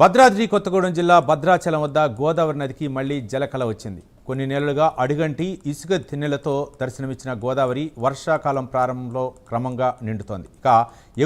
భద్రాద్రి కొత్తగూడెం జిల్లా భద్రాచలం వద్ద గోదావరి నదికి మళ్లీ జలకళ వచ్చింది. కొన్ని నెలలుగా అడుగంటి ఇసుక తిన్నెలతో దర్శనమిచ్చిన గోదావరి వర్షాకాలం ప్రారంభంలో క్రమంగా నిండుతోంది. ఇక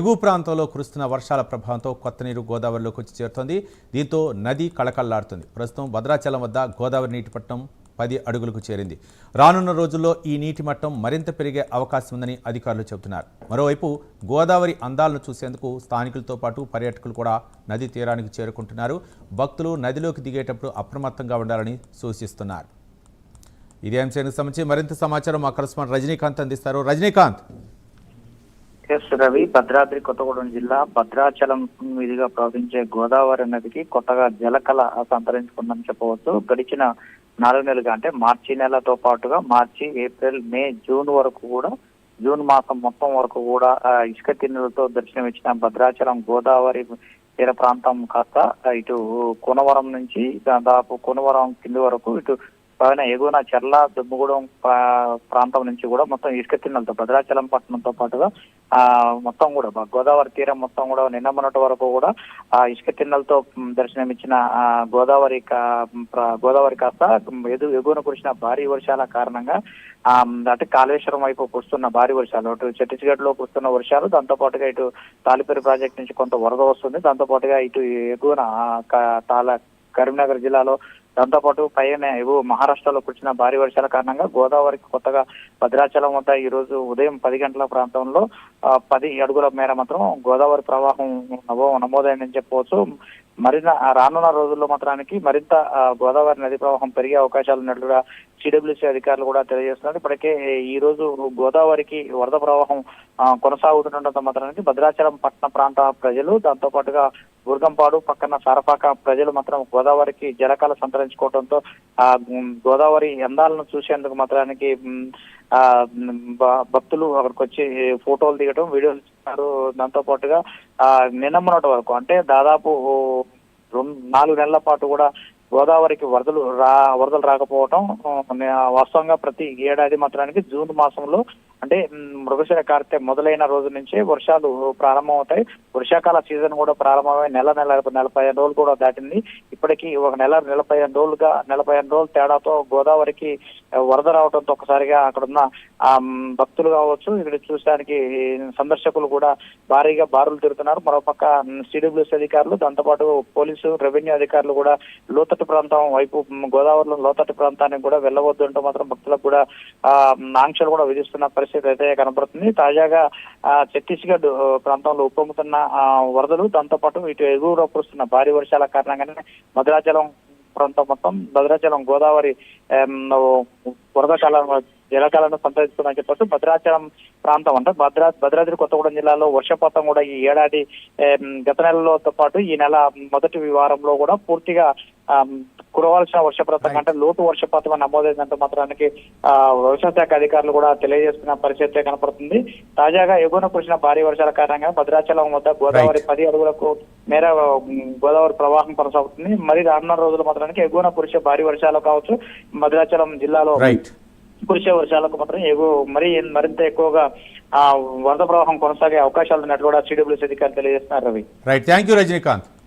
ఎగువ ప్రాంతంలో కురుస్తున్న వర్షాల ప్రభావంతో కొత్త నీరు గోదావరిలోకి వచ్చి చేరుతోంది. దీంతో నది కళకళలాడుతుంది. ప్రస్తుతం భద్రాచలం వద్ద గోదావరి నీటి మట్టం 10 అడుగులకు చేరింది. రానున్న రోజుల్లో ఈ నీటి మట్టం మరింత పెరిగే అవకాశం ఉందని అధికారులు చెబుతున్నారు. మరోవైపు గోదావరి అందాలను చూసేందుకు స్థానికులతో పాటు పర్యాటకులు కూడా నది తీరానికి చేరుకుంటున్నారు. భక్తులు నదిలోకి దిగేటప్పుడు అప్రమత్తంగా ఉండాలని సూచిస్తున్నారు. ఇదే అంశానికి సంబంధించి మరింత సమాచారం మా కరెస్పాండెంట్ రజనీకాంత్ అందిస్తారు. రజనీకాంత్. రవి, భద్రాద్రి కొత్తగూడెం జిల్లా భద్రాచలం మీదుగా ప్రవహించే గోదావరి నదికి కొత్తగా జలకళ సంతరించుకుందని చెప్పవచ్చు. గడిచిన 4 నెలలుగా అంటే మార్చి నెలతో పాటుగా మార్చి, ఏప్రిల్, మే, జూన్ వరకు కూడా జూన్ మాసం మొత్తం వరకు కూడా ఇసుక తిన్నెలతో దర్శనమిచ్చిన భద్రాచలం గోదావరి తీర ప్రాంతం కాస్త ఇటు కోనవరం నుంచి దాదాపు కోనవరం కింది వరకు ఇటు పైన ఎగువన చెర్ల, దుమ్ముగూడెం ప్రాంతం నుంచి కూడా మొత్తం ఇసుక తిన్నెలతో భద్రాచలం పట్టణంతో పాటుగా మొత్తం కూడా గోదావరి తీరం మొత్తం కూడా నిన్న మొన్నటి వరకు కూడా ఇసుక తిన్నెలతో దర్శనమిచ్చిన గోదావరి కాస్త ఎగువన కురిసిన భారీ వర్షాల కారణంగా అంటే కాళేశ్వరం వైపు కురుస్తున్న భారీ వర్షాలు, అటు ఛత్తీస్గఢ్ లో కురుస్తున్న వర్షాలు, దాంతో పాటుగా ఇటు తాలిపేరు ప్రాజెక్ట్ నుంచి కొంత వరద వస్తుంది. దాంతో పాటుగా ఇటు ఎగువన కరీంనగర్ జిల్లాలో, దాంతో పాటు పైన మహారాష్ట్రలో కురిసిన భారీ వర్షాల కారణంగా గోదావరికి కొత్తగా భద్రాచలం వద్ద ఈ రోజు ఉదయం 10 గంటల ప్రాంతంలో 10 అడుగుల మేర మాత్రం గోదావరి ప్రవాహం నమోదైందని చెప్పవచ్చు. రానున్న రోజుల్లో మాత్రానికి మరింత గోదావరి నది ప్రవాహం పెరిగే అవకాశాలు ఉన్నట్లుగా సిడబ్ల్యూసీ అధికారులు కూడా తెలియజేస్తున్నారు. ఇప్పటికే ఈ రోజు గోదావరికి వరద ప్రవాహం కొనసాగుతుండటంతో మాత్రానికి భద్రాచలం పట్టణ ప్రాంత ప్రజలు, దాంతో పాటుగా బుర్గంపాడు పక్కన సారపాక ప్రజలు మాత్రం గోదావరికి జలకాల సంతరించుకోవడంతో గోదావరి అందాలను చూసేందుకు మాత్రానికి భక్తులు అక్కడికి వచ్చి ఫోటోలు దిగటం, వీడియోలు ఇస్తున్నారు. దాంతో పాటుగా నిన్న మొన్నటి వరకు అంటే దాదాపు 4 నెలల పాటు కూడా గోదావరికి వరదలు రాకపోవటం వాస్తవంగా ప్రతి ఏడాది మాత్రానికి జూన్ మాసంలో అంటే మృగశిర కార్తె మొదలైన రోజు నుంచే వర్షాలు ప్రారంభమవుతాయి. వర్షాకాల సీజన్ కూడా ప్రారంభమై 45 రోజులు కూడా దాటింది. ఇప్పటికీ ఒక 45 రోజుల తేడాతో గోదావరికి వరద రావడంతో ఒకసారిగా అక్కడున్న భక్తులు కావచ్చు, ఇక్కడ చూడడానికి సందర్శకులు కూడా భారీగా బారులు తిరుగుతున్నారు. మరోపక్క సిడబ్ల్యూసీ అధికారులు, దాంతోపాటు పోలీసు, రెవెన్యూ అధికారులు కూడా లోతట్టు ప్రాంతం వైపు గోదావరిలో లోతట్టు ప్రాంతానికి కూడా వెళ్ళవద్దు అంటూ మాత్రం భక్తులకు కూడా ఆంక్షలు కూడా విధిస్తున్న పరిస్థితి అయితే కనపడుతుంది. తాజాగా ఛత్తీస్గఢ్ ప్రాంతంలో ఉప్పొంగుతున్న వరదలు, దాంతో పాటు ఇటు ఎగువలో కురుస్తున్న భారీ వర్షాల కారణంగానే భద్రాచలం ప్రాంతం మొత్తం భద్రాచలం గోదావరి వరద జలకాలను సంతరిస్తుందని చెప్పొచ్చు. భద్రాచలం ప్రాంతం అంటే భద్రాద్రి కొత్తగూడెం జిల్లాలో వర్షపాతం కూడా ఈ ఏడాది గత నెలలతో పాటు ఈ నెల మొదటి వారంలో కూడా పూర్తిగా కురవాల్సిన వర్షపాతం కంటే లోటు వర్షపాతం నమోదైందంటూ మాత్రానికి వ్యవసాయ శాఖ అధికారులు కూడా తెలియజేస్తున్న పరిస్థితి కనపడుతుంది. తాజాగా ఎగువన కురిసిన భారీ వర్షాల కారణంగా భద్రాచలం వద్ద గోదావరి 10 అడుగులకు మేర గోదావరి ప్రవాహం కొనసాగుతుంది. మరి రానున్న రోజులు మాత్రానికి ఎగువన కురిసే భారీ వర్షాలు కావచ్చు, భద్రాచలం జిల్లాలో కురిసే వర్షాలకు మాత్రం మరింత ఎక్కువగా వరద ప్రవాహం కొనసాగే అవకాశాలు ఉన్నట్లు కూడా సిడబ్ల్యూసీ అధికారులు తెలియజేస్తున్నారు. Ravi, right, thank you Rajinikanth.